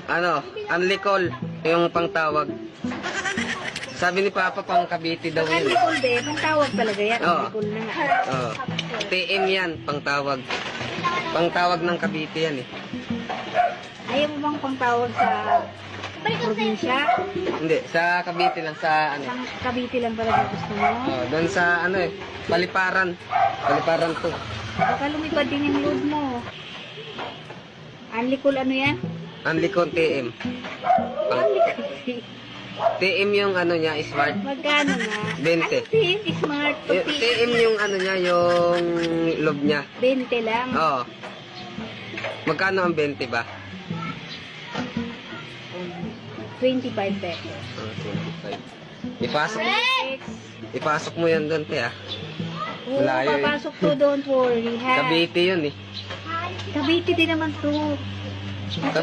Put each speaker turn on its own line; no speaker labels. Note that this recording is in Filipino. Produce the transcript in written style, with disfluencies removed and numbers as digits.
Ano, unlicol, yung pangtawag. Sabi ni Papa, pang Cavite daw yun.
Unlicol din, pangtawag talaga yan.
Oo.
Unlicol na nga.
Oo. TM yan, pangtawag. Pangtawag ng Cavite yan eh.
Ayaw mo bang pangtawag sa probinsya?
Hindi, sa Cavite lang, sa ano.
Sa Cavite lang talaga gusto mo?
Oh, doon sa ano eh, Paliparan. Paliparan to.
Baka lumipad din yung load mo. Unlicol ano yan?
Unlicol TM.
Unlicol.
TM yung ano niya, smart.
Magkano nga?
20.
Ano team? Smart.
TM yung ano niya, yung loob niya.
20 lang.
Oo. Magkano ang 20 ba?
25 pesos.
Oh, 25. Ipasok mo yan doon, te ah.
Oo,
Malayo eh.
papasok to, don't worry ha.
Cavite yun eh.
Cavite din naman to.